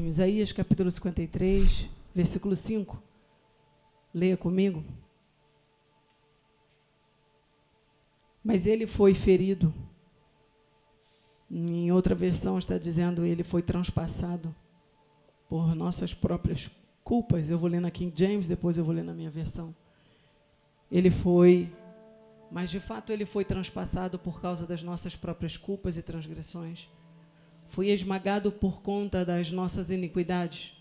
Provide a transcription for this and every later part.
em Isaías capítulo 53, versículo 5. Leia comigo. Mas ele foi ferido. Em outra versão está dizendo, ele foi transpassado por nossas próprias culpas. Eu vou ler na King James, depois eu vou ler na minha versão. Mas de fato ele foi transpassado por causa das nossas próprias culpas e transgressões. Foi esmagado por conta das nossas iniquidades.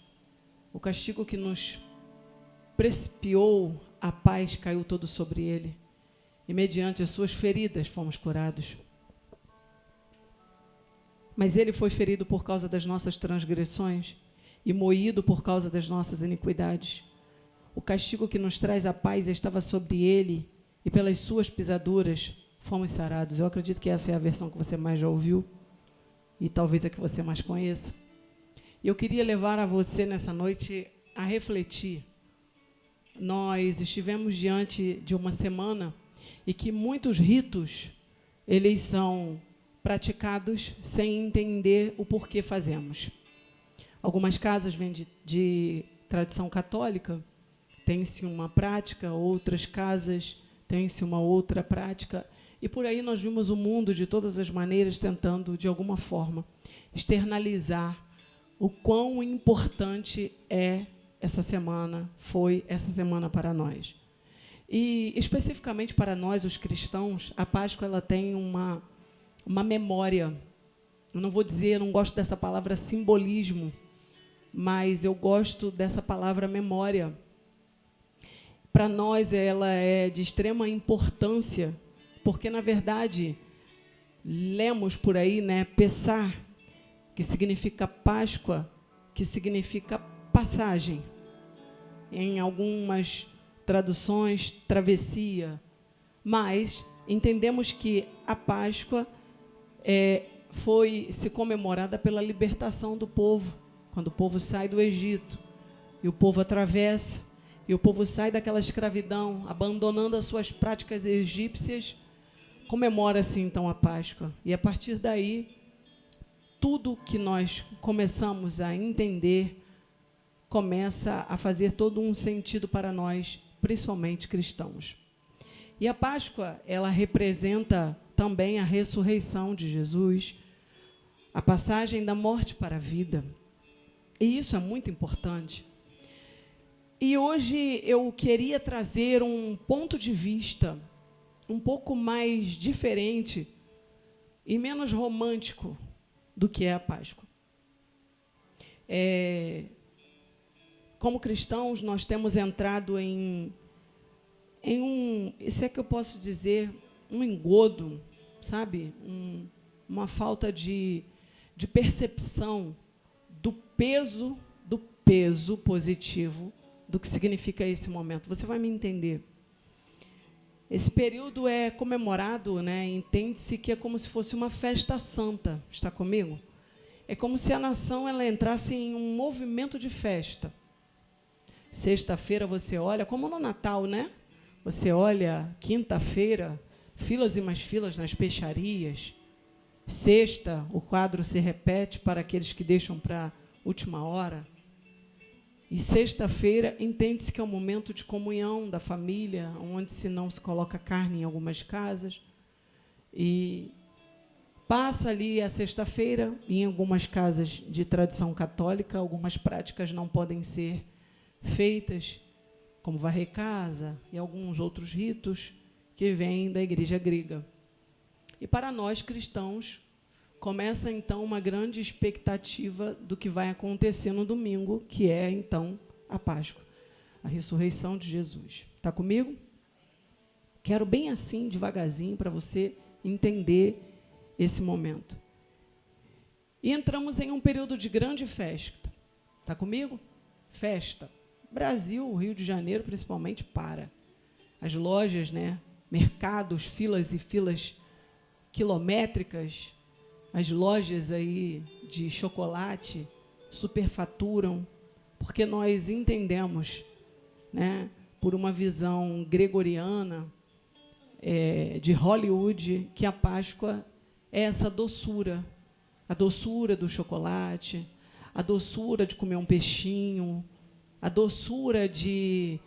O castigo que nos precipiou a paz caiu todo sobre ele. E mediante as suas feridas fomos curados. Mas ele foi ferido por causa das nossas transgressões e moído por causa das nossas iniquidades. O castigo que nos traz a paz estava sobre ele, e pelas suas pisaduras fomos sarados. Eu acredito que essa é a versão que você mais já ouviu, e talvez a que você mais conheça. E eu queria levar a você nessa noite a refletir. Nós estivemos diante de uma semana e que muitos ritos, eles são praticados sem entender o porquê fazemos. Algumas casas vêm de tradição católica, tem-se uma prática, outras casas tem-se uma outra prática, e por aí nós vimos o mundo de todas as maneiras tentando, de alguma forma, externalizar o quão importante foi essa semana para nós. E, especificamente para nós, os cristãos, a Páscoa ela tem uma memória. Eu não vou dizer, eu não gosto dessa palavra simbolismo, mas eu gosto dessa palavra memória. Para nós, ela é de extrema importância, porque, na verdade, lemos por aí, né, Pessah, que significa Páscoa, que significa passagem. Em algumas traduções, travessia. Mas entendemos que a Páscoa foi se comemorada pela libertação do povo, quando o povo sai do Egito, e o povo atravessa, e o povo sai daquela escravidão, abandonando as suas práticas egípcias, comemora-se então a Páscoa. E a partir daí, tudo que nós começamos a entender começa a fazer todo um sentido para nós, principalmente cristãos. E a Páscoa, ela representa também a ressurreição de Jesus, a passagem da morte para a vida. E isso é muito importante. E hoje eu queria trazer um ponto de vista um pouco mais diferente e menos romântico do que é a Páscoa. Como cristãos, nós temos entrado em se é que eu posso dizer, um engodo, sabe? Uma falta de percepção do peso positivo do que significa esse momento. Você vai me entender. Esse período é comemorado, né? Entende-se que é como se fosse uma festa santa. Está comigo? É como se a nação ela entrasse em um movimento de festa. Sexta-feira você olha, como no Natal, né? Você olha, quinta-feira, filas e mais filas nas peixarias. Sexta, o quadro se repete para aqueles que deixam para a última hora. E sexta-feira, entende-se que é um momento de comunhão da família, onde se não se coloca carne em algumas casas. E passa ali a sexta-feira, em algumas casas de tradição católica, algumas práticas não podem ser feitas, como varrer casa e alguns outros ritos que vêm da igreja grega. E para nós cristãos, começa então uma grande expectativa do que vai acontecer no domingo, que é então a Páscoa, a ressurreição de Jesus. Está comigo? Quero bem assim, devagarzinho, para você entender esse momento. E entramos em um período de grande festa. Está comigo? Festa. Brasil, Rio de Janeiro, principalmente, para. As lojas, né? Mercados, filas e filas quilométricas. As lojas aí de chocolate superfaturam, porque nós entendemos, né, por uma visão gregoriana, de Hollywood, que a Páscoa é essa doçura, a doçura do chocolate, a doçura de comer um peixinho, a doçura de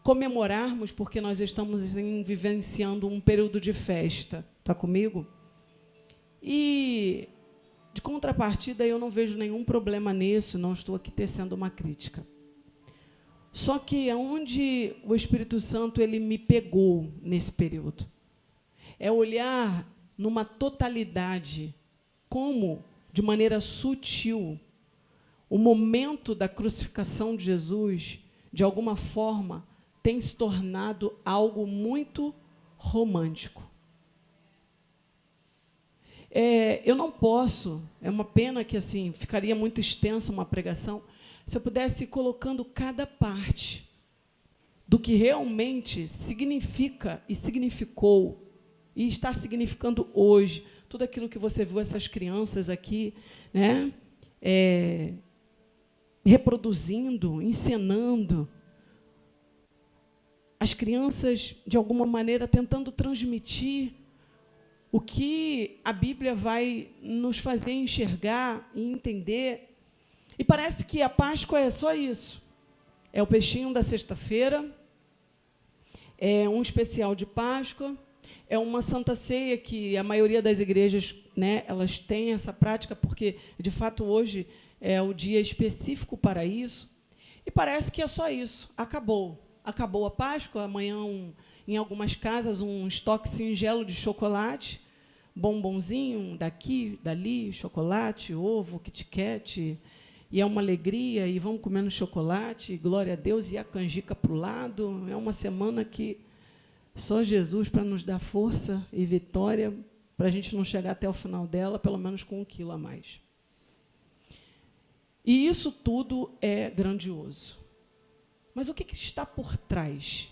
comemorarmos, porque nós estamos vivenciando um período de festa. Está comigo? E, de contrapartida, eu não vejo nenhum problema nisso, não estou aqui tecendo uma crítica. Só que onde o Espírito Santo ele me pegou nesse período é olhar numa totalidade, como, de maneira sutil, o momento da crucificação de Jesus, de alguma forma, tem se tornado algo muito romântico. Eu não posso, é uma pena que assim ficaria muito extensa uma pregação, se eu pudesse ir colocando cada parte do que realmente significa e significou e está significando hoje, tudo aquilo que você viu essas crianças aqui, né, reproduzindo, encenando, as crianças, de alguma maneira, tentando transmitir o que a Bíblia vai nos fazer enxergar e entender. E parece que a Páscoa é só isso. É o peixinho da sexta-feira, é um especial de Páscoa, é uma Santa Ceia que a maioria das igrejas, né, elas têm essa prática, porque, de fato, hoje é o dia específico para isso. E parece que é só isso. Acabou. Acabou a Páscoa, amanhã, em algumas casas, um estoque singelo de chocolate, bombonzinho daqui, dali, chocolate, ovo, Kit Kat, e é uma alegria, e vamos comendo chocolate, glória a Deus, e a canjica para o lado. É uma semana que só Jesus para nos dar força e vitória, para a gente não chegar até o final dela, pelo menos com 1 quilo a mais. E isso tudo é grandioso. Mas o que está por trás?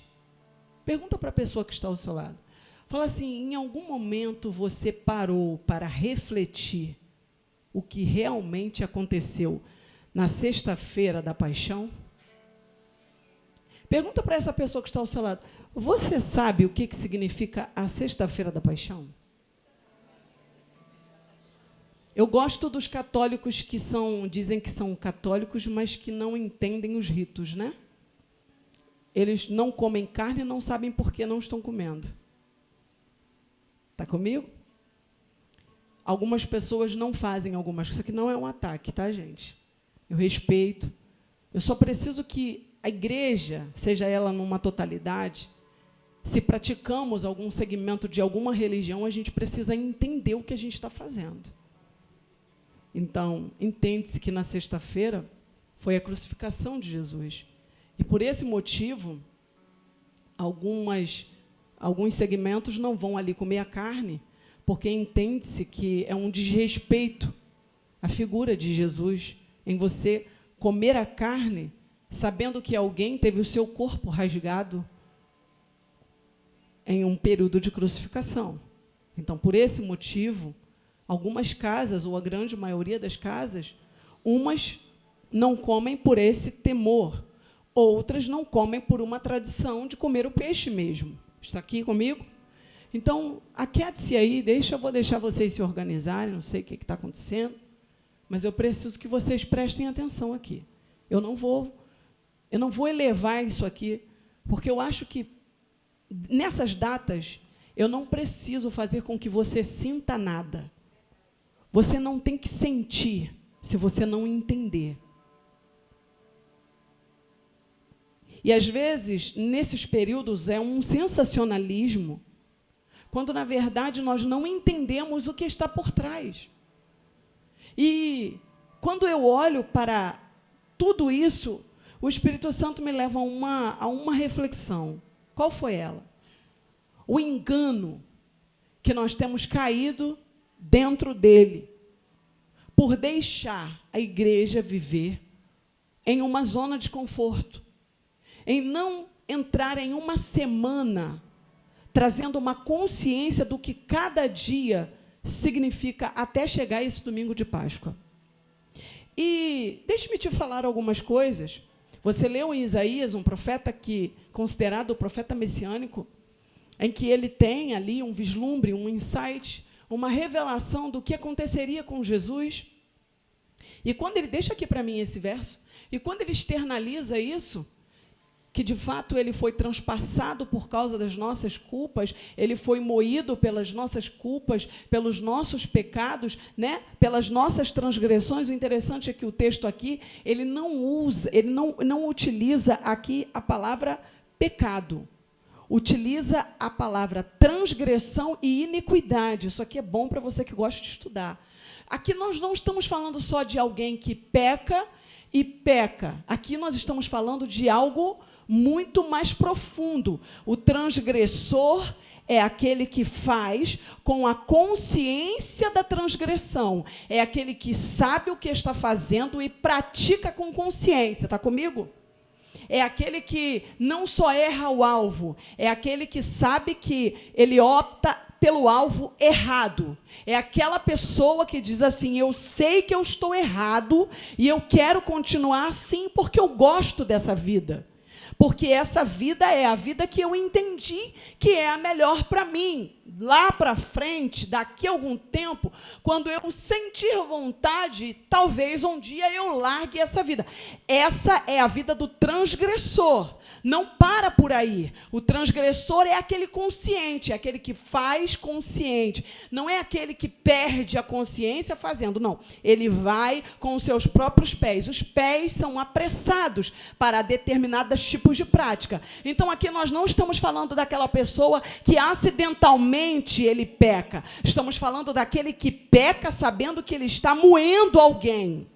Pergunta para a pessoa que está ao seu lado. Fala assim, em algum momento você parou para refletir o que realmente aconteceu na sexta-feira da paixão? Pergunta para essa pessoa que está ao seu lado, você sabe o que significa a sexta-feira da paixão? Eu gosto dos católicos que dizem que são católicos, mas que não entendem os ritos, né? Eles não comem carne e não sabem por que não estão comendo. Está comigo? Algumas pessoas não fazem algumas coisas. Isso aqui não é um ataque, tá, gente? Eu respeito. Eu só preciso que a igreja, seja ela numa totalidade, se praticamos algum segmento de alguma religião, a gente precisa entender o que a gente está fazendo. Então, entende-se que na sexta-feira foi a crucificação de Jesus. E, por esse motivo, alguns segmentos não vão ali comer a carne, porque entende-se que é um desrespeito à figura de Jesus, em você comer a carne, sabendo que alguém teve o seu corpo rasgado em um período de crucificação. Então, por esse motivo, algumas casas, ou a grande maioria das casas, umas não comem por esse temor, outras não comem por uma tradição de comer o peixe mesmo. Está aqui comigo? Então, aquiete-se aí, vou deixar vocês se organizarem, não sei o que está acontecendo, mas eu preciso que vocês prestem atenção aqui. Eu não vou elevar isso aqui, porque eu acho que, nessas datas, eu não preciso fazer com que você sinta nada. Você não tem que sentir, se você não entender. E, às vezes, nesses períodos, é um sensacionalismo, quando, na verdade, nós não entendemos o que está por trás. E, quando eu olho para tudo isso, o Espírito Santo me leva a uma reflexão. Qual foi ela? O engano que nós temos caído dentro dele, por deixar a igreja viver em uma zona de conforto, em não entrar em uma semana trazendo uma consciência do que cada dia significa até chegar esse domingo de Páscoa. E deixe-me te falar algumas coisas. Você leu em Isaías, um profeta considerado o profeta messiânico, em que ele tem ali um vislumbre, um insight, uma revelação do que aconteceria com Jesus. E quando ele deixa aqui para mim esse verso, e quando ele externaliza isso, que de fato ele foi transpassado por causa das nossas culpas, ele foi moído pelas nossas culpas, pelos nossos pecados, né? Pelas nossas transgressões. O interessante é que o texto aqui, ele não utiliza aqui a palavra pecado. Utiliza a palavra transgressão e iniquidade. Isso aqui é bom para você que gosta de estudar. Aqui nós não estamos falando só de alguém que peca e peca. Aqui nós estamos falando de algo muito mais profundo. O transgressor é aquele que faz com a consciência da transgressão. É aquele que sabe o que está fazendo e pratica com consciência. Está comigo? É aquele que não só erra o alvo, é aquele que sabe que ele opta pelo alvo errado. É aquela pessoa que diz assim, eu sei que eu estou errado e eu quero continuar assim porque eu gosto dessa vida. Porque essa vida é a vida que eu entendi que é a melhor para mim. Lá para frente, daqui a algum tempo, quando eu sentir vontade, talvez um dia eu largue essa vida. Essa é a vida do transgressor. Não para por aí. O transgressor é aquele consciente, é aquele que faz consciente. Não é aquele que perde a consciência fazendo, não. Ele vai com os seus próprios pés. Os pés são apressados para determinados tipos de prática. Então, aqui nós não estamos falando daquela pessoa que acidentalmente ele peca. Estamos falando daquele que peca sabendo que ele está moendo alguém.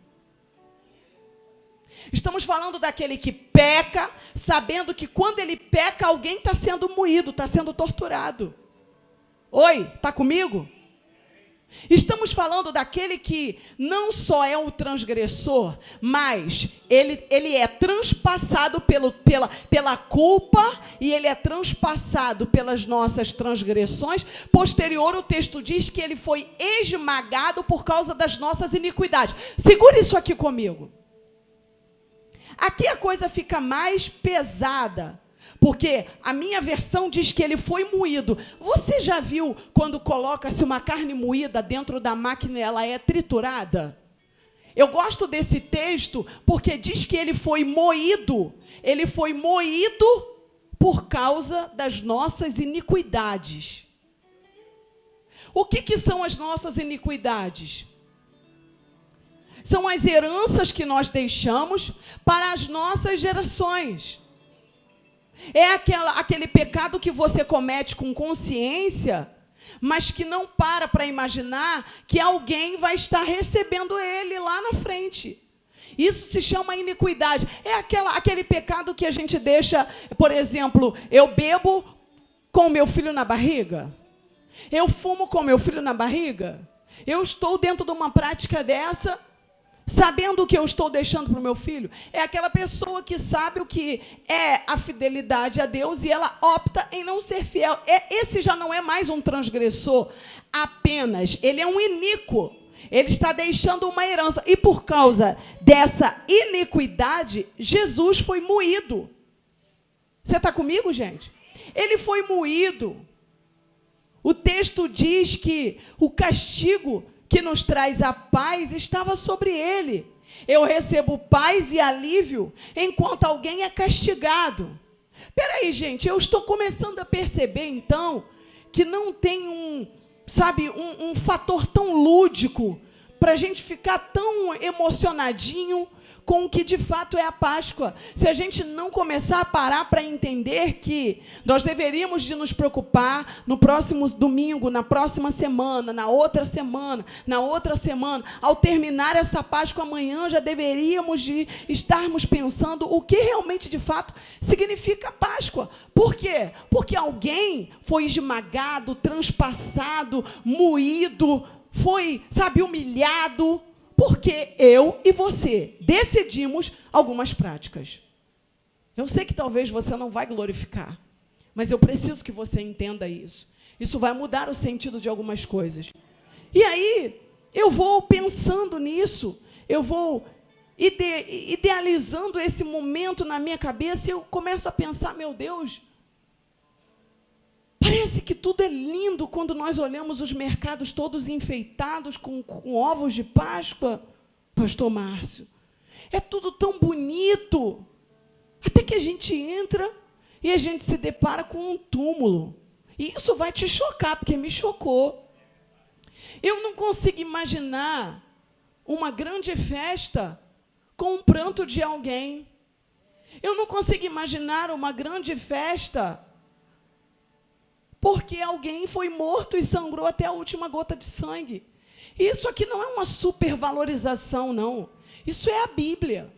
Estamos falando daquele que peca, sabendo que quando ele peca, alguém está sendo moído, está sendo torturado. Oi, está comigo? Estamos falando daquele que não só é o transgressor, mas ele é transpassado pela culpa e ele é transpassado pelas nossas transgressões. Posterior, o texto diz que ele foi esmagado por causa das nossas iniquidades. Segura isso aqui comigo. Aqui a coisa fica mais pesada, porque a minha versão diz que ele foi moído. Você já viu quando coloca-se uma carne moída dentro da máquina e ela é triturada? Eu gosto desse texto porque diz que ele foi moído. Ele foi moído por causa das nossas iniquidades. O que são as nossas iniquidades? São as heranças que nós deixamos para as nossas gerações. É aquele pecado que você comete com consciência, mas que não para imaginar que alguém vai estar recebendo ele lá na frente. Isso se chama iniquidade. É aquele pecado que a gente deixa, por exemplo, eu bebo com meu filho na barriga. Eu fumo com meu filho na barriga. Eu estou dentro de uma prática dessa, sabendo o que eu estou deixando para o meu filho. É aquela pessoa que sabe o que é a fidelidade a Deus e ela opta em não ser fiel. Esse já não é mais um transgressor apenas, ele é um iníquo. Ele está deixando uma herança. E por causa dessa iniquidade, Jesus foi moído. Você está comigo, gente? Ele foi moído. O texto diz que o castigo que nos traz a paz estava sobre ele. Eu recebo paz e alívio enquanto alguém é castigado. Espera aí, gente, eu estou começando a perceber, então, que não tem um fator tão lúdico para a gente ficar tão emocionadinho com o que de fato é a Páscoa. Se a gente não começar a parar para entender que nós deveríamos de nos preocupar no próximo domingo, na próxima semana, na outra semana, ao terminar essa Páscoa amanhã, já deveríamos de estarmos pensando o que realmente de fato significa a Páscoa. Por quê? Porque alguém foi esmagado, transpassado, moído, foi, humilhado, porque eu e você decidimos algumas práticas. Eu sei que talvez você não vai glorificar, mas eu preciso que você entenda isso. Isso vai mudar o sentido de algumas coisas. E aí, eu vou pensando nisso, eu vou idealizando esse momento na minha cabeça e eu começo a pensar, meu Deus, parece que tudo é lindo quando nós olhamos os mercados todos enfeitados com ovos de Páscoa. pastor Márcio. É tudo tão bonito. Até que a gente entra e a gente se depara com um túmulo. E isso vai te chocar, porque me chocou. Eu não consigo imaginar uma grande festa com um pranto de alguém. Eu não consigo imaginar uma grande festa porque alguém foi morto e sangrou até a última gota de sangue. Isso aqui não é uma supervalorização, não. Isso é a Bíblia.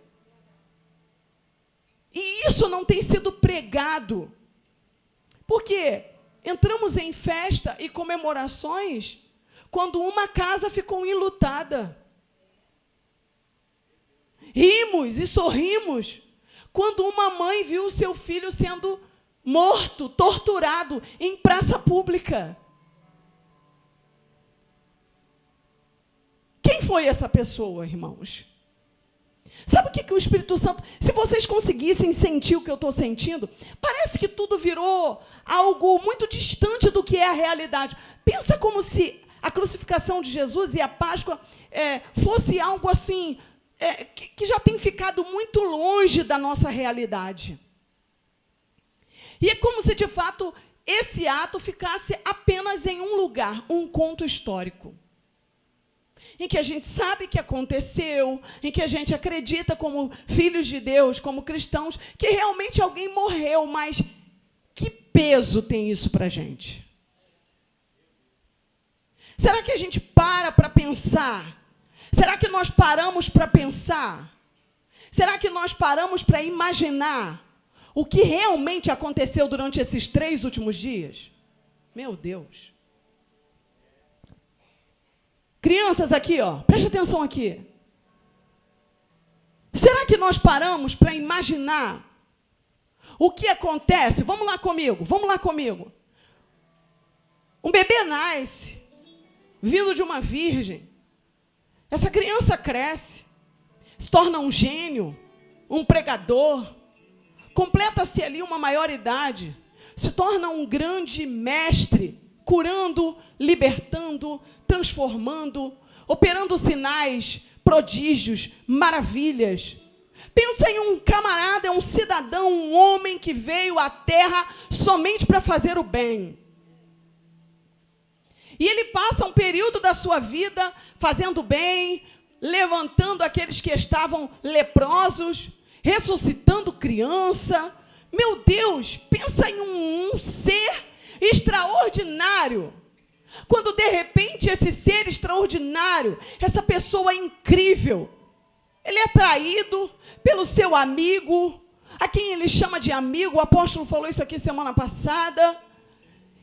E isso não tem sido pregado. Porque entramos em festa e comemorações quando uma casa ficou enlutada. Rimos e sorrimos quando uma mãe viu o seu filho sendo morto, torturado em praça pública. Quem foi essa pessoa, irmãos? Sabe o que o Espírito Santo... Se vocês conseguissem sentir o que eu estou sentindo, parece que tudo virou algo muito distante do que é a realidade. Pensa como se a crucificação de Jesus e a Páscoa fosse algo assim... que já tem ficado muito longe da nossa realidade. E é como se, de fato, esse ato ficasse apenas em um lugar, um conto histórico, em que a gente sabe que aconteceu, em que a gente acredita como filhos de Deus, como cristãos, que realmente alguém morreu, mas que peso tem isso para a gente? Será que a gente para pensar? Será que nós paramos para pensar? Será que nós paramos para imaginar o que realmente aconteceu durante esses 3 últimos dias? Meu Deus. Crianças aqui, ó, preste atenção aqui. Será que nós paramos para imaginar o que acontece? Vamos lá comigo. Um bebê nasce, vindo de uma virgem. Essa criança cresce, se torna um gênio, um pregador, completa-se ali uma maioridade, se torna um grande mestre, curando, libertando, transformando, operando sinais, prodígios, maravilhas. Pensa em um camarada, um cidadão, um homem que veio à terra somente para fazer o bem. E ele passa um período da sua vida fazendo bem, levantando aqueles que estavam leprosos, ressuscitando criança. Meu Deus, pensa em um ser extraordinário. Quando, de repente, esse ser extraordinário, essa pessoa incrível, ele é traído pelo seu amigo, a quem ele chama de amigo. O apóstolo falou isso aqui semana passada.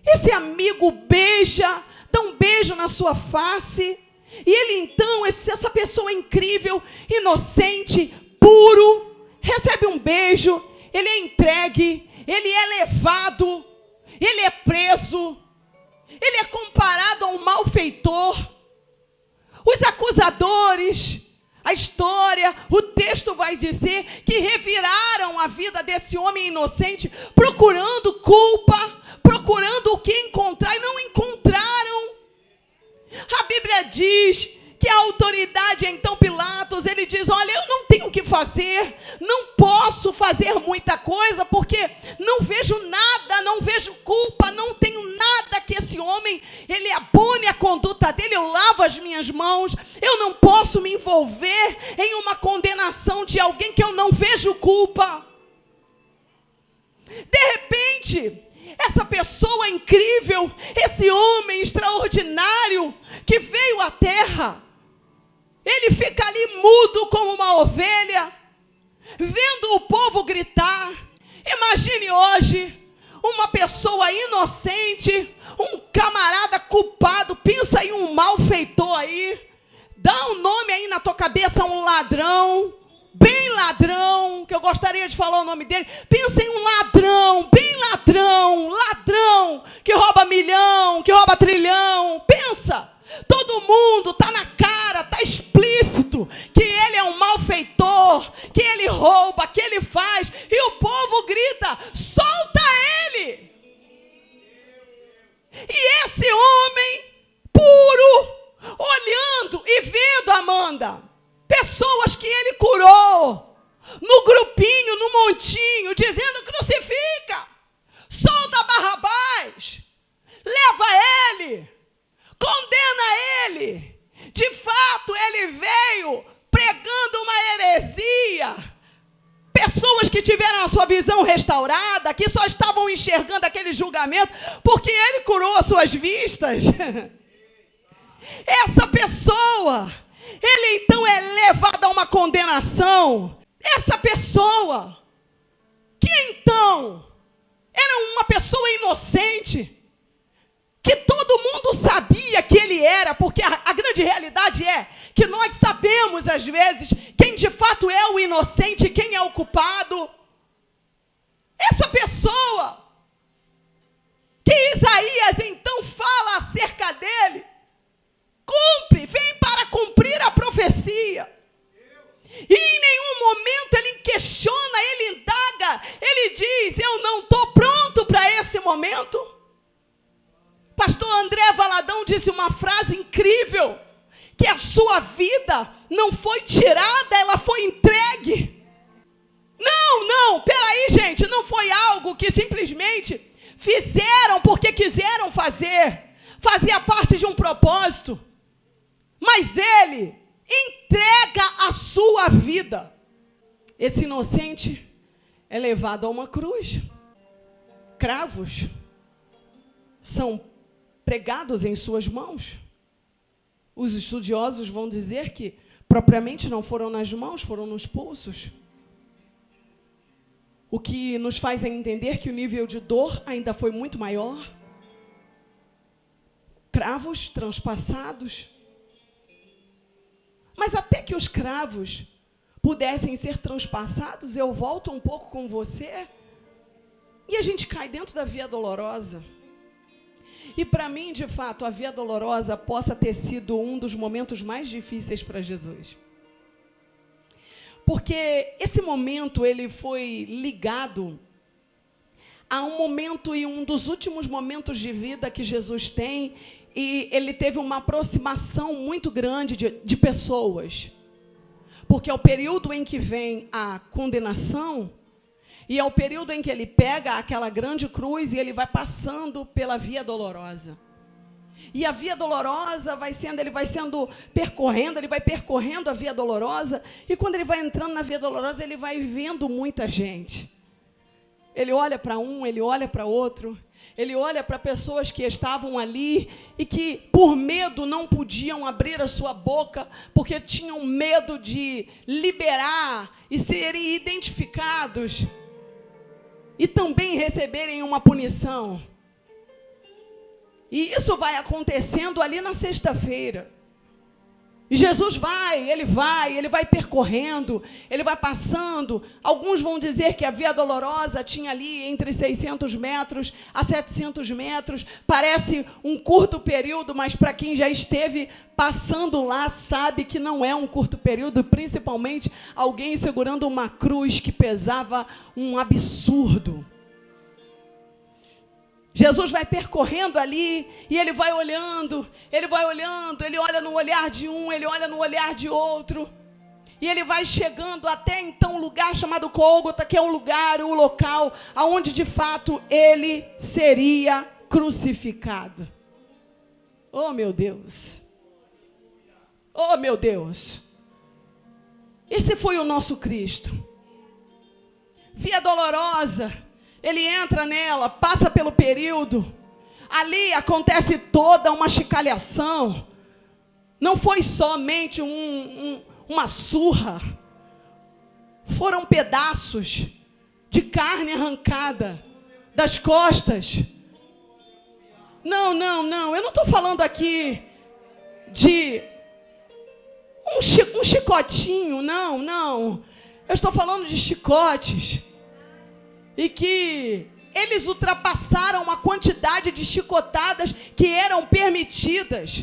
Esse amigo beija, dá um beijo na sua face, e ele então, essa pessoa incrível, inocente, puro, recebe um beijo, ele é entregue, ele é levado, ele é preso, ele é comparado a um malfeitor. Os acusadores, a história, o texto vai dizer que reviraram a vida desse homem inocente, procurando culpa, procurando o que encontrar, e não encontraram. A Bíblia diz que a autoridade, então Pilatos, ele diz: olha, eu não tenho o que fazer, não posso fazer muita coisa, porque não vejo nada, não vejo culpa, não tenho nada que esse homem, ele abone a conduta dele, eu lavo as minhas mãos, eu não posso me envolver em uma condenação de alguém que eu não vejo culpa. De repente, essa pessoa incrível, esse homem extraordinário que veio à terra, ele fica ali mudo como uma ovelha, vendo o povo gritar. Imagine hoje uma pessoa inocente, um camarada culpado, pensa em um malfeitor aí, dá um nome aí na tua cabeça, um ladrão, bem ladrão, que eu gostaria de falar o nome dele. Pensa em um ladrão, bem ladrão, ladrão, que rouba milhão, que rouba trilhão. Pensa, todo mundo está na cara, está explícito que ele é um malfeitor, que ele rouba, que ele faz, e o povo grita: solta ele! E esse homem puro, olhando e vendo Amanda, Pessoas que ele curou no grupinho, no montinho, dizendo: crucifica, solta Barrabás, leva ele, condena ele. De fato, ele veio pregando uma heresia. Pessoas que tiveram a sua visão restaurada, que só estavam enxergando aquele julgamento porque ele curou as suas vistas. Essa pessoa, ele então é levado a uma condenação. Essa pessoa, que então era uma pessoa inocente, que todo mundo sabia que ele era, porque a grande realidade é que nós sabemos, às vezes, quem de fato é o inocente, quem é o culpado. Essa pessoa, que Isaías então fala acerca dele, vem para cumprir a profecia. E em nenhum momento ele questiona, ele indaga, ele diz: eu não estou pronto para esse momento. Pastor André Valadão disse uma frase incrível, que a sua vida não foi tirada, ela foi entregue. Não, peraí, gente, não foi algo que simplesmente fizeram porque quiseram fazer, fazia parte de um propósito, mas ele entrega a sua vida. Esse inocente é levado a uma cruz, cravos são pregados em suas mãos. Os estudiosos vão dizer que propriamente não foram nas mãos, foram nos pulsos. O que nos faz entender que o nível de dor ainda foi muito maior. Cravos transpassados. Mas até que os cravos pudessem ser transpassados, eu volto um pouco com você, e a gente cai dentro da via dolorosa. E para mim, de fato, a via dolorosa possa ter sido um dos momentos mais difíceis para Jesus. Porque esse momento, ele foi ligado a um momento e um dos últimos momentos de vida que Jesus tem, e ele teve uma aproximação muito grande de pessoas. Porque é o período em que vem a condenação, e é o período em que ele pega aquela grande cruz e ele vai passando pela via dolorosa. E a via dolorosa ele vai percorrendo a via dolorosa, e quando ele vai entrando na via dolorosa, ele vai vendo muita gente. Ele olha para um, ele olha para outro, ele olha para pessoas que estavam ali e que, por medo, não podiam abrir a sua boca, porque tinham medo de liberar e serem identificados e também receberem uma punição. E isso vai acontecendo ali na sexta-feira. E Jesus ele vai percorrendo, ele vai passando. Alguns vão dizer que a via dolorosa tinha ali entre 600 metros a 700 metros. Parece um curto período, mas para quem já esteve passando lá, sabe que não é um curto período, principalmente alguém segurando uma cruz que pesava um absurdo. Jesus vai percorrendo ali, e ele vai olhando, ele olha no olhar de um, ele olha no olhar de outro, e ele vai chegando até então um lugar chamado Gólgota, que é o local onde de fato ele seria crucificado. Oh meu Deus, oh meu Deus, esse foi o nosso Cristo. Via dolorosa, ele entra nela, passa pelo período, ali acontece toda uma chicalhação. Não foi somente uma surra, foram pedaços de carne arrancada das costas. Não, eu não estou falando aqui de um chicotinho, não. Eu estou falando de chicotes, e que eles ultrapassaram a quantidade de chicotadas que eram permitidas.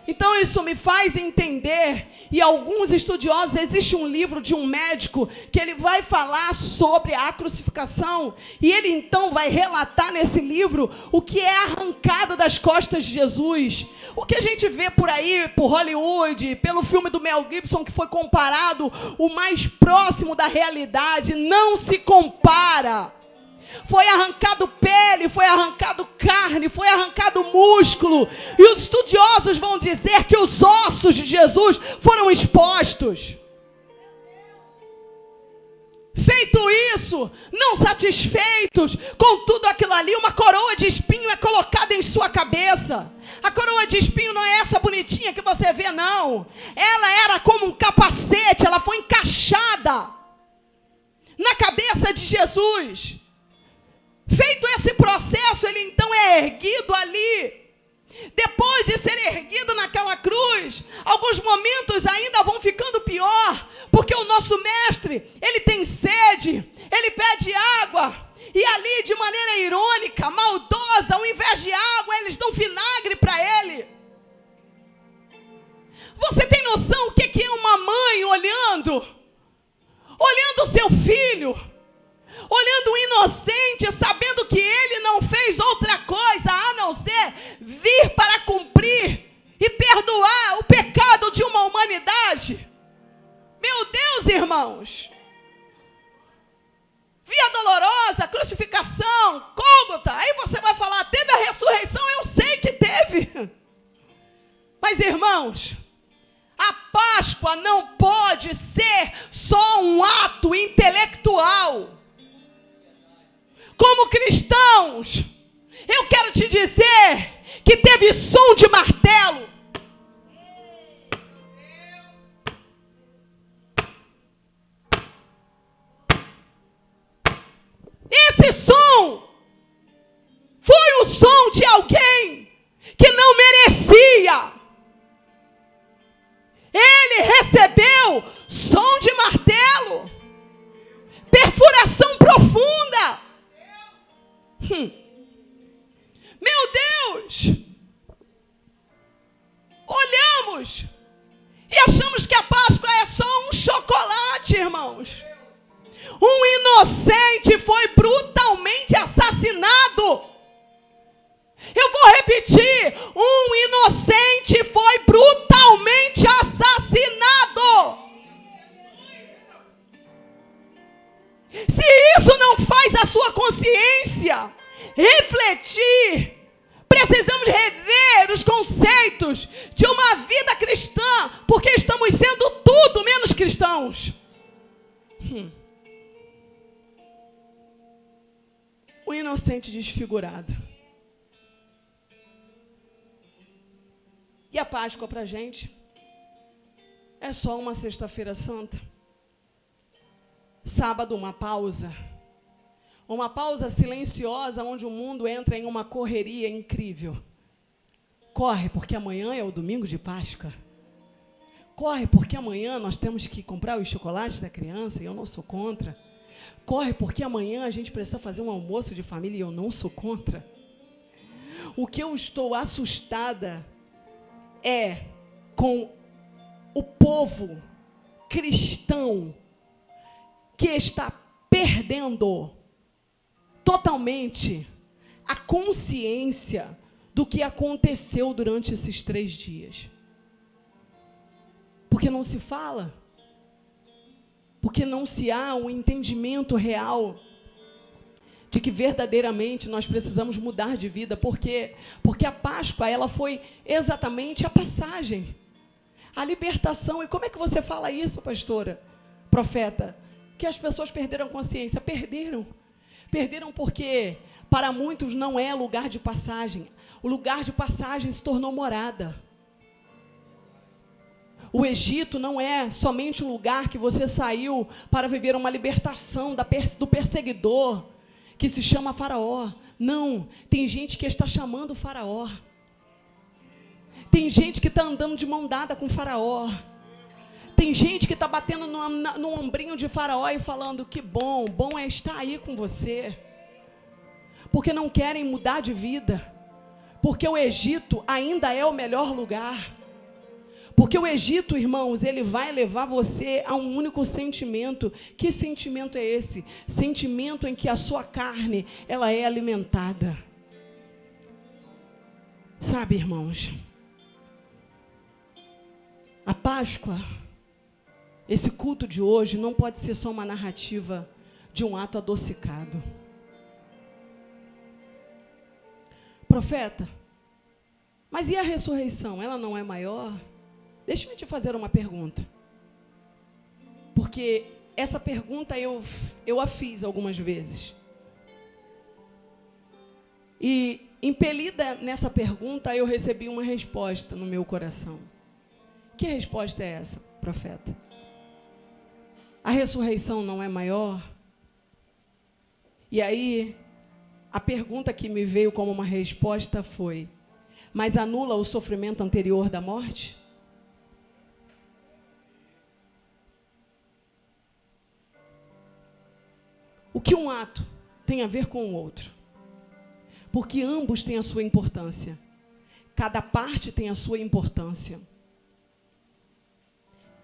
Então isso me faz entender, e alguns estudiosos, existe um livro de um médico que ele vai falar sobre a crucificação, e ele então vai relatar nesse livro o que é arrancado das costas de Jesus. O que a gente vê por aí, por Hollywood, pelo filme do Mel Gibson, que foi comparado o mais próximo da realidade, não se compara. Foi arrancado pele, foi arrancado carne, foi arrancado músculo. E os estudiosos vão dizer que os ossos de Jesus foram expostos. Feito isso, não satisfeitos com tudo aquilo ali, uma coroa de espinho é colocada em sua cabeça. A coroa de espinho não é essa bonitinha que você vê, não. Ela era como um capacete, ela foi encaixada na cabeça de Jesus. Feito esse processo, ele então é erguido ali. Depois de ser erguido naquela cruz, alguns momentos ainda vão ficando pior, porque o nosso mestre, ele tem sede, ele pede água, e ali de maneira irônica, maldosa, ao invés de água, eles dão vinagre para ele. Você tem noção o que é uma mãe olhando o seu filho, olhando o inocente, sabendo que ele não fez outra coisa a não ser vir para cumprir e perdoar o pecado de uma humanidade? Meu Deus, irmãos! Via dolorosa, crucificação, Gólgota. Aí você vai falar, teve a ressurreição? Eu sei que teve. Mas, irmãos, a Páscoa não pode ser só um ato intelectual. Como cristãos, eu quero te dizer que teve som de martelo. Esse som foi o som de alguém que não merecia. Ele recebeu som de martelo, perfuração profunda. Meu Deus! Olhamos e achamos que a Páscoa é só um chocolate, irmãos. Um inocente foi brutalmente assassinado. Eu vou repetir: um inocente foi brutalmente assassinado. Se isso não faz a sua consciência refletir, precisamos rever os conceitos de uma vida cristã, porque estamos sendo tudo menos cristãos. O inocente desfigurado. E a Páscoa para a gente é só uma sexta-feira santa. Sábado, uma pausa silenciosa, onde o mundo entra em uma correria incrível. Corre, porque amanhã é o domingo de Páscoa. Corre, porque amanhã nós temos que comprar os chocolates da criança, e eu não sou contra. Corre, porque amanhã a gente precisa fazer um almoço de família, e eu não sou contra. O que eu estou assustada é com o povo cristão que está perdendo totalmente a consciência do que aconteceu durante esses 3 dias. Porque não se fala, porque não se há um entendimento real de que verdadeiramente nós precisamos mudar de vida, porque a Páscoa, ela foi exatamente a passagem, a libertação. E como é que você fala isso, pastora, profeta? Que as pessoas perderam a consciência. Perderam porque para muitos não é lugar de passagem. O lugar de passagem se tornou morada. O Egito não é somente um lugar que você saiu para viver uma libertação do perseguidor, que se chama Faraó. Não, tem gente que está chamando o Faraó. Tem gente que está andando de mão dada com o Faraó. Tem gente que está batendo no ombrinho de Faraó e falando que bom é estar aí com você. Porque não querem mudar de vida. Porque o Egito ainda é o melhor lugar. Porque o Egito, irmãos, ele vai levar você a um único sentimento. Que sentimento é esse? Sentimento em que a sua carne, ela é alimentada. Sabe, irmãos, a Páscoa, esse culto de hoje, não pode ser só uma narrativa de um ato adocicado. Profeta, mas e a ressurreição? Ela não é maior? Deixa-me te fazer uma pergunta. Porque essa pergunta eu a fiz algumas vezes. E, impelida nessa pergunta, eu recebi uma resposta no meu coração. Que resposta é essa, profeta? A ressurreição não é maior? E aí, a pergunta que me veio como uma resposta foi: mas anula o sofrimento anterior da morte? O que um ato tem a ver com o outro? Porque ambos têm a sua importância. Cada parte tem a sua importância.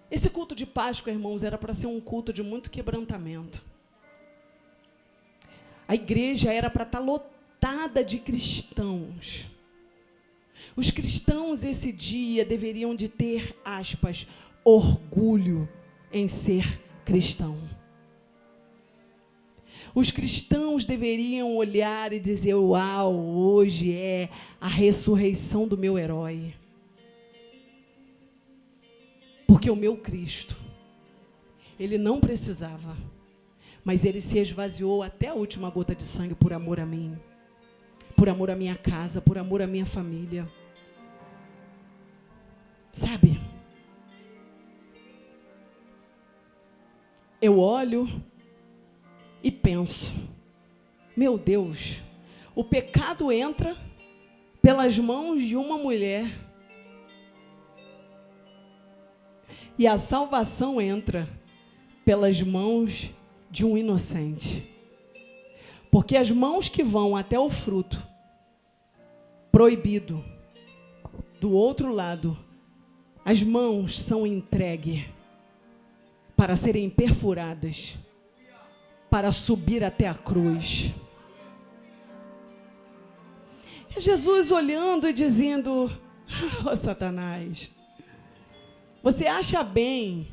Esse culto de Páscoa, irmãos, era para ser um culto de muito quebrantamento. A igreja era para estar lotada de cristãos. Os cristãos esse dia deveriam de ter, aspas, orgulho em ser cristão. Os cristãos deveriam olhar e dizer: uau, hoje é a ressurreição do meu herói. Porque o meu Cristo, ele não precisava, mas ele se esvaziou até a última gota de sangue por amor a mim, por amor à minha casa, por amor à minha família. Sabe? Eu olho e penso: meu Deus, o pecado entra pelas mãos de uma mulher e a salvação entra pelas mãos de um inocente. Porque as mãos que vão até o fruto proibido, do outro lado, as mãos são entregues para serem perfuradas, para subir até a cruz. E Jesus olhando e dizendo: oh, Satanás, você acha bem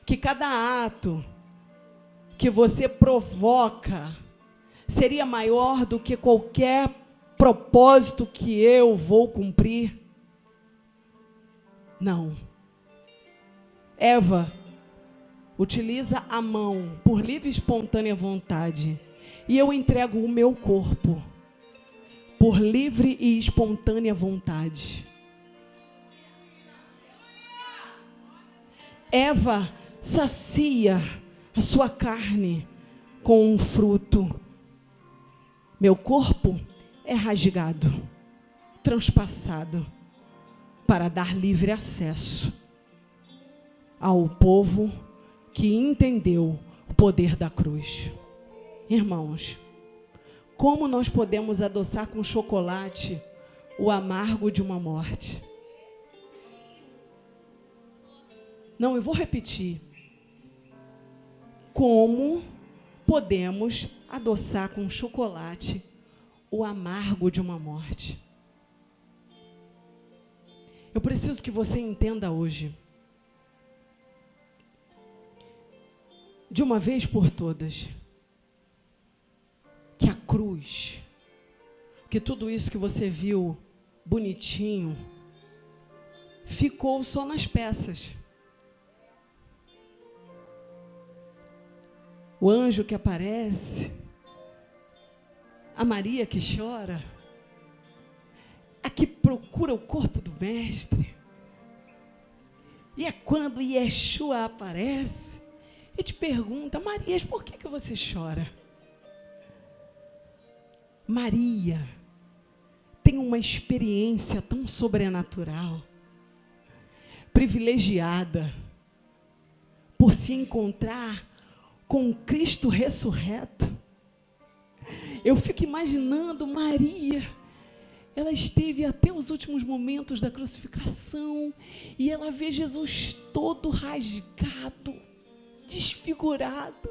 que cada ato que você provoca seria maior do que qualquer propósito que eu vou cumprir? Não. Eva utiliza a mão por livre e espontânea vontade, e eu entrego o meu corpo por livre e espontânea vontade. Eva sacia a sua carne com um fruto. Meu corpo é rasgado, transpassado, para dar livre acesso ao povo que entendeu o poder da cruz. Irmãos, como nós podemos adoçar com chocolate o amargo de uma morte? Não, eu vou repetir. Como podemos adoçar com chocolate o amargo de uma morte? Eu preciso que você entenda hoje, de uma vez por todas, que a cruz, que tudo isso que você viu bonitinho, ficou só nas peças. O anjo que aparece, a Maria que chora, a que procura o corpo do mestre. E é quando Yeshua aparece e te pergunta: Marias, por que você chora? Maria tem uma experiência tão sobrenatural, privilegiada, por se encontrar com Cristo ressurreto. Eu fico imaginando Maria ela esteve até os últimos momentos da crucificação e ela vê Jesus todo rasgado, desfigurado.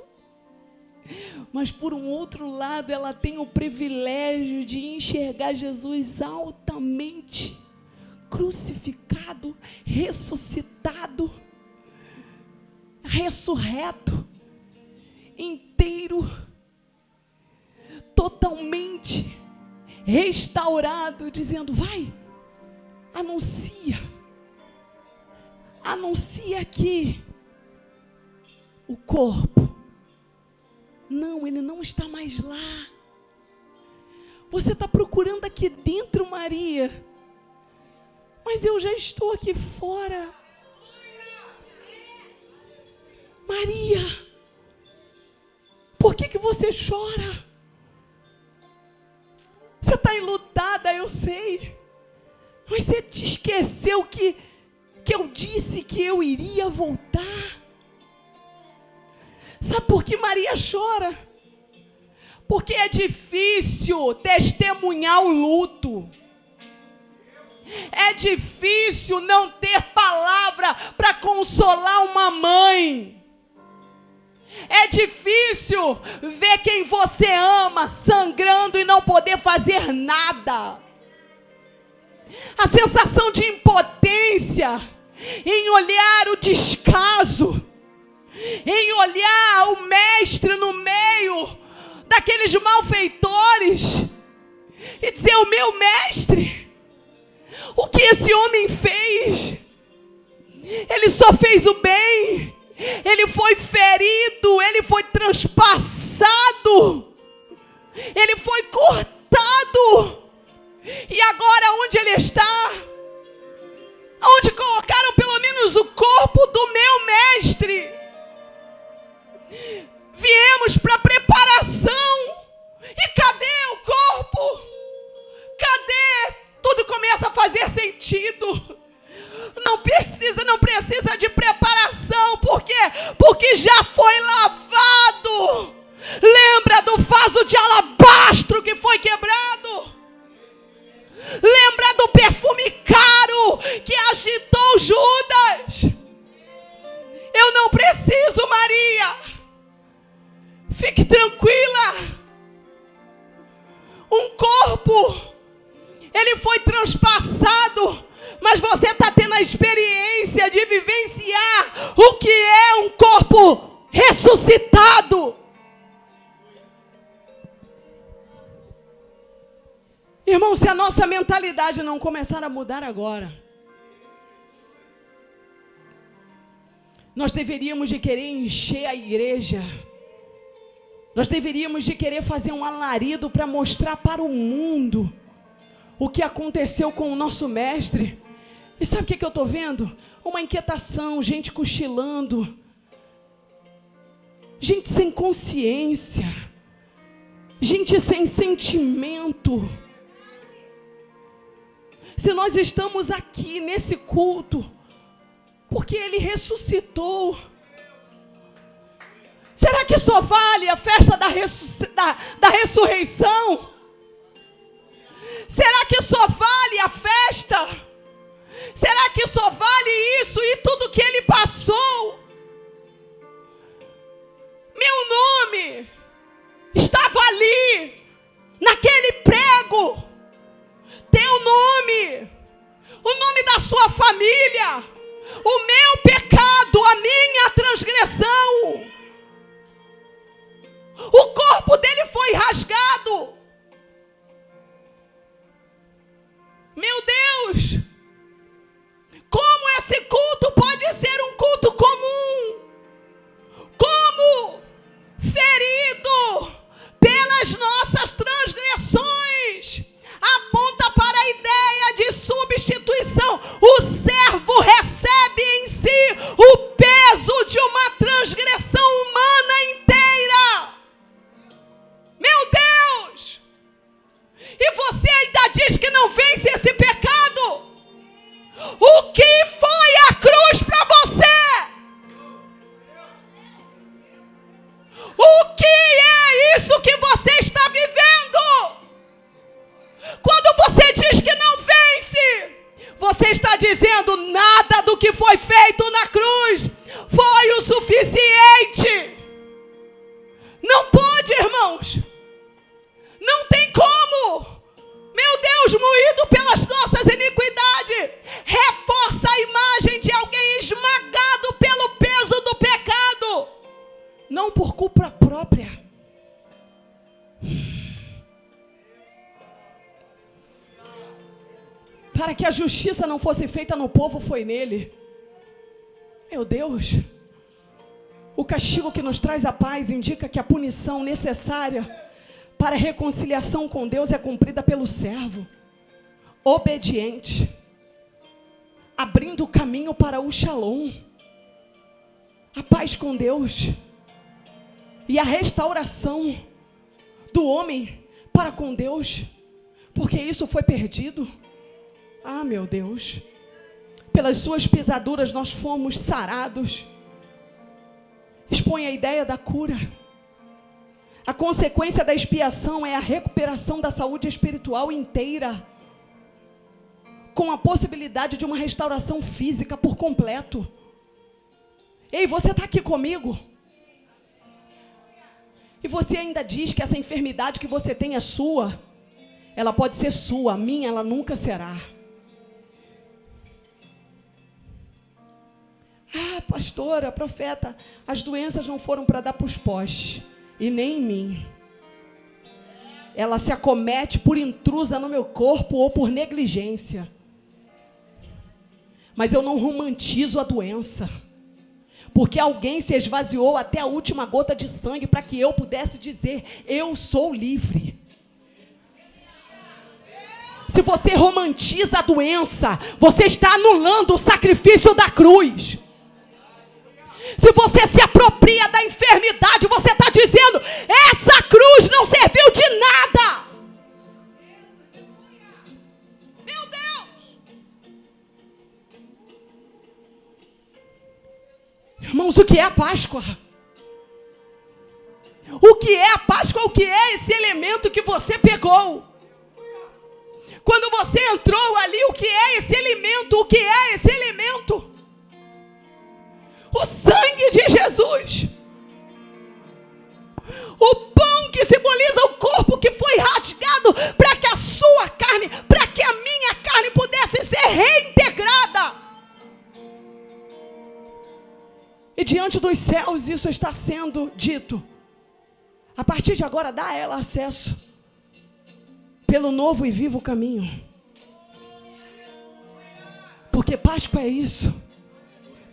Mas por um outro lado, ela tem o privilégio de enxergar Jesus altamente crucificado, ressuscitado, ressurreto, inteiro, totalmente restaurado, dizendo: vai, anuncia que o corpo, não, ele não está mais lá. Você está procurando aqui dentro, Maria, mas eu já estou aqui fora. Maria, por que você chora? Você está enlutada, eu sei, mas você te esqueceu que eu disse que eu iria voltar. Sabe por que Maria chora? Porque é difícil testemunhar o luto. É difícil não ter palavra para consolar uma mãe. É difícil ver quem você ama sangrando e não poder fazer nada. A sensação de impotência em olhar o descaso, em olhar o mestre no meio daqueles malfeitores e dizer: o meu mestre, o que esse homem fez? Ele só fez o bem, ele foi ferido, ele foi transpassado, ele foi cortado, e agora onde ele está? Onde colocaram pelo menos o corpo do meu mestre? Viemos para preparação, e cadê o corpo? Cadê? Tudo começa a fazer sentido. Não precisa de preparação, por quê? Porque já foi lavado. Lembra do vaso de alabastro que foi quebrado? Lembra do perfume caro que agitou Judas? Eu não preciso, Maria. Fique tranquila. Um corpo, ele foi transpassado, mas você está tendo a experiência de vivenciar o que é um corpo ressuscitado. Irmão, se a nossa mentalidade não começar a mudar agora, nós deveríamos de querer encher a igreja, nós deveríamos de querer fazer um alarido para mostrar para o mundo o que aconteceu com o nosso mestre. E sabe o que eu estou vendo? Uma inquietação, gente cochilando, gente sem consciência, gente sem sentimento. Se nós estamos aqui nesse culto, porque ele ressuscitou, será que só vale a festa da ressurreição? Será que só vale a festa? Será que só vale isso e tudo que ele passou? Meu nome estava ali, naquele prego. Teu nome, o nome da sua família, o meu pecado, a minha transgressão. O corpo dele foi rasgado. Meu Deus, como esse culto pode ser um culto comum? Como ferido pelas nossas transgressões, aponta para a ideia de substituição. O servo recebe em si o peso de uma transgressão culpa própria. Para que a justiça não fosse feita no povo, foi nele. Meu Deus. O castigo que nos traz a paz indica que a punição necessária para a reconciliação com Deus é cumprida pelo servo obediente, abrindo o caminho para o shalom, a paz com Deus e a restauração do homem para com Deus, porque isso foi perdido. Ah, meu Deus, pelas suas pisaduras nós fomos sarados. Expõe a ideia da cura. A consequência da expiação é a recuperação da saúde espiritual inteira, com a possibilidade de uma restauração física por completo. Ei, você está aqui comigo? E você ainda diz que essa enfermidade que você tem é sua? Ela pode ser sua, a minha ela nunca será. Ah, pastora, profeta, as doenças não foram para dar para os postes, e nem em mim. Ela se acomete por intrusa no meu corpo ou por negligência. Mas eu não romantizo a doença, porque alguém se esvaziou até a última gota de sangue para que eu pudesse dizer, eu sou livre. Se você romantiza a doença, você está anulando o sacrifício da cruz. Se você se apropria da enfermidade, você está dizendo, essa cruz não serviu de nada. Meu Deus! Irmãos, o que é a Páscoa? O que é a Páscoa? O que é esse elemento que você pegou? Quando você entrou ali, o que é esse elemento? O que é esse elemento? O sangue de Jesus. O pão que simboliza o corpo que foi rasgado para que a sua carne, para que a minha carne pudesse ser reintegrada. E diante dos céus isso está sendo dito. A partir de agora dá a ela acesso pelo novo e vivo caminho. Porque Páscoa é isso.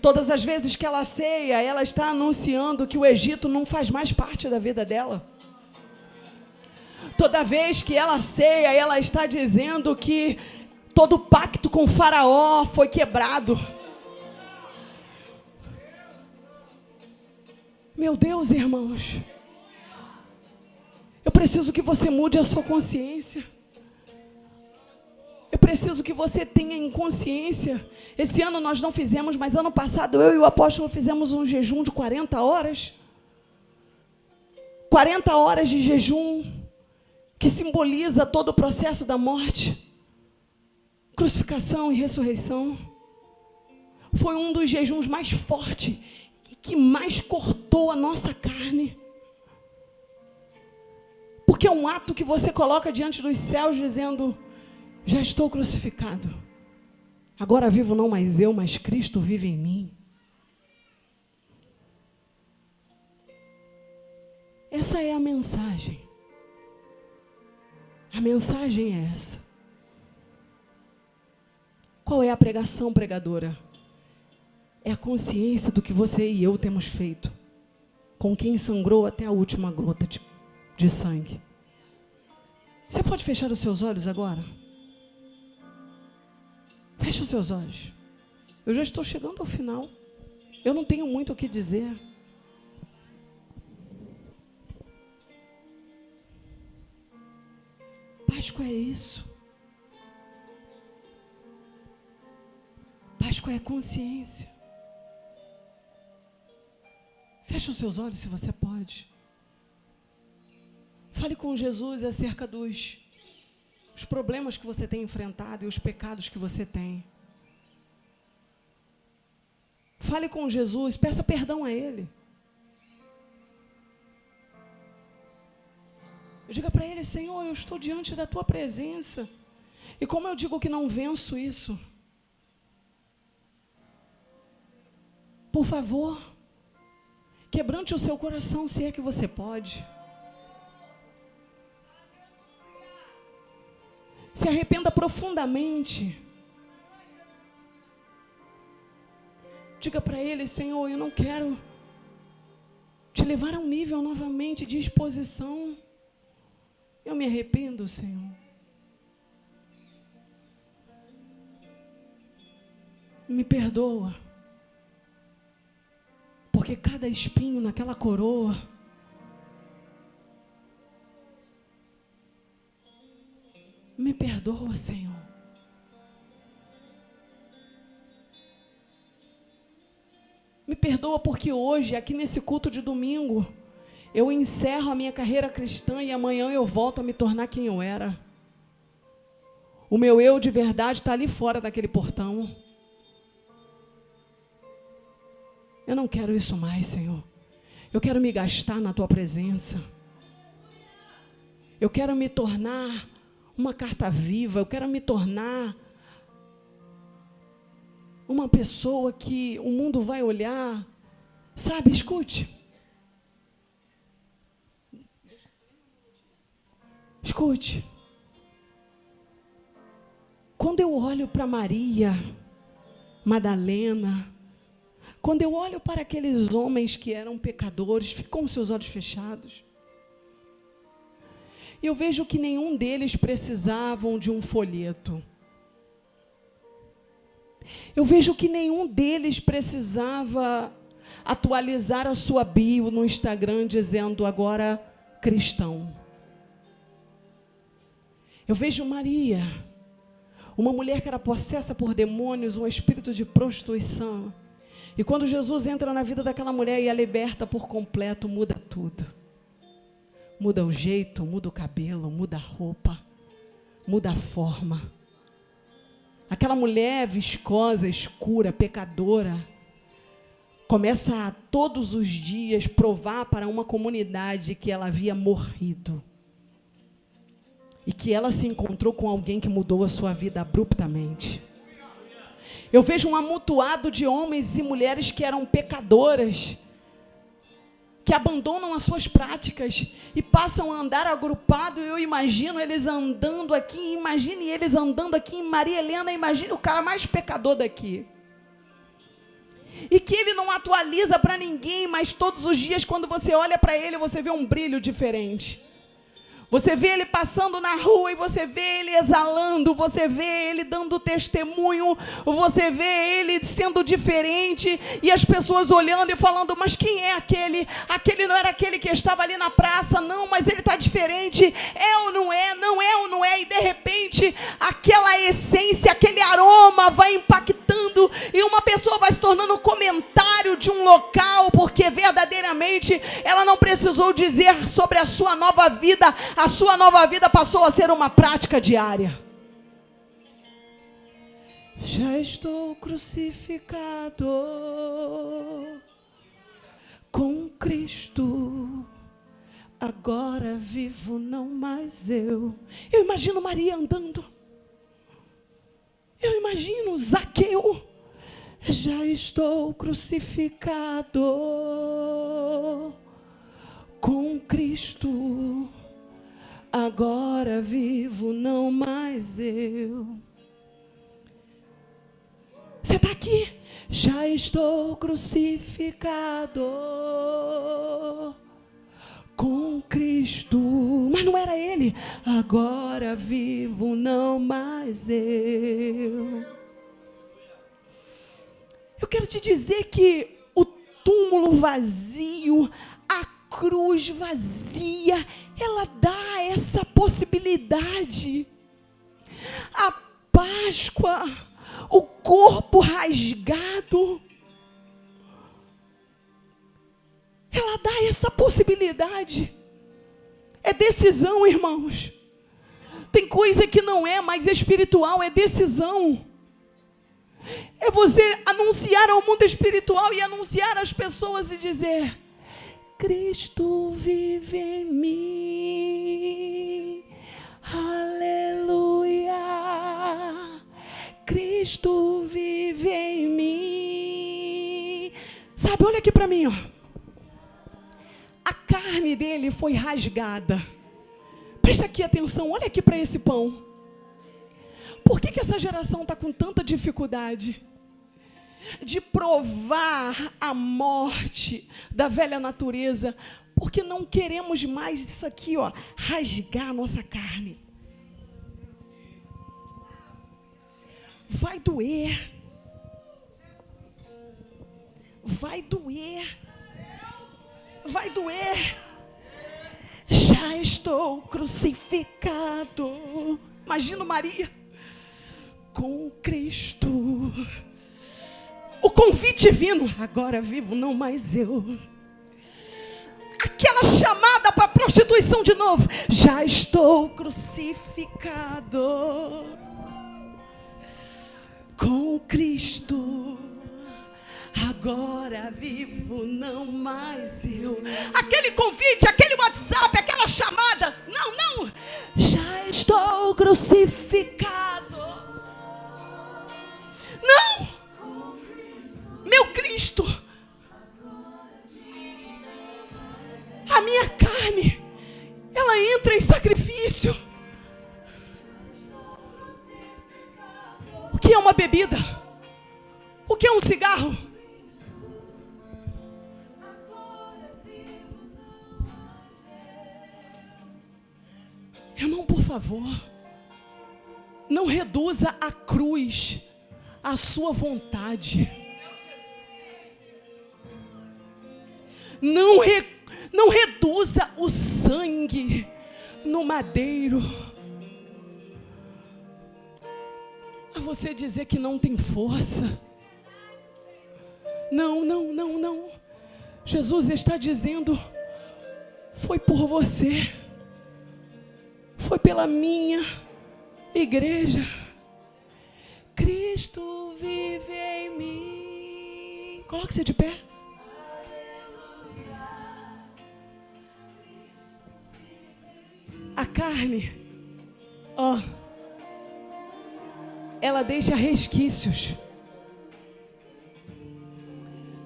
Todas as vezes que ela ceia, ela está anunciando que o Egito não faz mais parte da vida dela. Toda vez que ela ceia, ela está dizendo que todo pacto com Faraó foi quebrado. Meu Deus, irmãos. Eu preciso que você mude a sua consciência. Eu preciso que você tenha em consciência. Esse ano nós não fizemos, mas ano passado eu e o apóstolo fizemos um jejum de 40 horas. 40 horas de jejum, que simboliza todo o processo da morte, crucificação e ressurreição. Foi um dos jejuns mais fortes, que mais cortou a nossa carne. Porque é um ato que você coloca diante dos céus dizendo, já estou crucificado. Agora vivo não mais eu, mas Cristo vive em mim. Essa é a mensagem. A mensagem é essa. Qual é a pregação, pregadora? É a consciência do que você e eu temos feito com quem sangrou até a última gota de sangue. Você pode fechar os seus olhos agora? Feche os seus olhos. Eu já estou chegando ao final. Eu não tenho muito o que dizer. Páscoa é isso. Páscoa é consciência. Feche os seus olhos se você pode. Fale com Jesus acerca dos problemas que você tem enfrentado e os pecados que você tem. Fale com Jesus, peça perdão a Ele. Diga para Ele, Senhor, eu estou diante da Tua presença. E como eu digo que não venço isso? Por favor, Quebrante o seu coração, se é que você pode. Se arrependa profundamente. Diga para Ele: Senhor, eu não quero te levar a um nível novamente de exposição. Eu me arrependo, Senhor. Me perdoa. Porque cada espinho naquela coroa me perdoa, Senhor. Me perdoa porque hoje, aqui nesse culto de domingo, eu encerro a minha carreira cristã e amanhã eu volto a me tornar quem eu era. O meu eu de verdade está ali fora daquele portão. Eu não quero isso mais, Senhor. Eu quero me gastar na Tua presença. Eu quero me tornar uma carta viva. Eu quero me tornar uma pessoa que o mundo vai olhar. Sabe, escute. Escute. Quando eu olho para Maria, Madalena, quando eu olho para aqueles homens que eram pecadores, ficam seus olhos fechados. Eu vejo que nenhum deles precisavam de um folheto. Eu vejo que nenhum deles precisava atualizar a sua bio no Instagram dizendo agora cristão. Eu vejo Maria, uma mulher que era possessa por demônios, um espírito de prostituição. E quando Jesus entra na vida daquela mulher e a liberta por completo, muda tudo. Muda o jeito, muda o cabelo, muda a roupa, muda a forma. Aquela mulher viscosa, escura, pecadora, começa a todos os dias provar para uma comunidade que ela havia morrido. E que ela se encontrou com alguém que mudou a sua vida abruptamente. Eu vejo um amontoado de homens e mulheres que eram pecadoras, que abandonam as suas práticas e passam a andar agrupado. Eu imagino eles andando aqui, imagine eles andando aqui em Maria Helena, imagine o cara mais pecador daqui. E que ele não atualiza para ninguém, mas todos os dias quando você olha para ele, você vê um brilho diferente. Você vê ele passando na rua e você vê ele exalando, você vê ele dando testemunho, você vê ele sendo diferente e as pessoas olhando e falando, mas quem é aquele? Aquele não era aquele que estava ali na praça, não, mas ele está diferente, é ou não é, não é ou não é, e de repente aquela essência, aquele aroma vai impactando e uma pessoa vai se tornando comentário de um local, porque verdadeiramente ela não precisou dizer sobre a sua nova vida. A sua nova vida passou a ser uma prática diária. Já estou crucificado com Cristo. Agora vivo não mais eu. Eu imagino Maria andando. Eu imagino Zaqueu. Já estou crucificado com Cristo. Agora vivo, não mais eu. Você está aqui? Já estou crucificado com Cristo. Mas não era ele. Agora vivo, não mais eu. Eu quero te dizer que o túmulo vazio, a cruz vazia, ela dá essa possibilidade. A Páscoa, o corpo rasgado, ela dá essa possibilidade. É decisão, irmãos. Tem coisa que não é mais espiritual, é decisão. É você anunciar ao mundo espiritual e anunciar às pessoas e dizer: Cristo vive em mim, aleluia, Cristo vive em mim. Sabe, olha aqui para mim, ó. carne dele foi rasgada. Presta aqui atenção, olha aqui para esse pão. Por que essa geração está com tanta dificuldade de provar a morte da velha natureza? Porque não queremos mais isso aqui, ó, rasgar a nossa carne. Vai doer. Vai doer. Vai doer. Já estou crucificado. Imagina Maria com Cristo. O convite divino. Agora vivo, não mais eu. Aquela chamada para a prostituição de novo. Já estou crucificado com Cristo. Agora vivo, não mais eu. Aquele convite, aquele WhatsApp, aquela chamada. Não, não. Já estou crucificado. Não. Meu Cristo. A minha carne, ela entra em sacrifício. O que é uma bebida? O que é um cigarro? Irmão, por favor, não reduza a cruz à sua vontade. Não reduza o sangue no madeiro a você dizer que não tem força. Não, não, não, não. Jesus está dizendo, foi por você. Foi pela minha igreja. Cristo vive em mim. Coloque-se de pé. A carne, ó, ela deixa resquícios.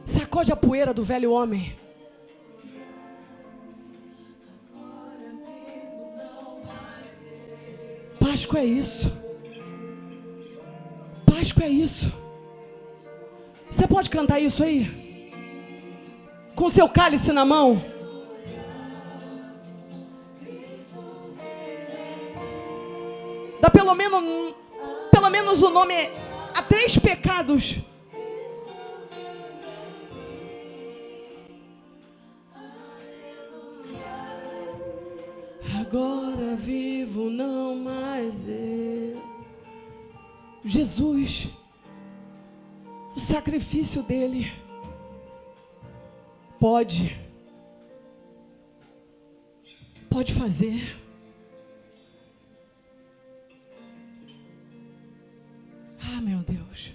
Sacode a poeira do velho homem. Páscoa é isso. Páscoa é isso. Você pode cantar isso aí? Com seu cálice na mão. Dá pelo menos o nome a 3 pecados. Agora vivo, não mais eu. Jesus, o sacrifício dele pode fazer. Ah, meu Deus.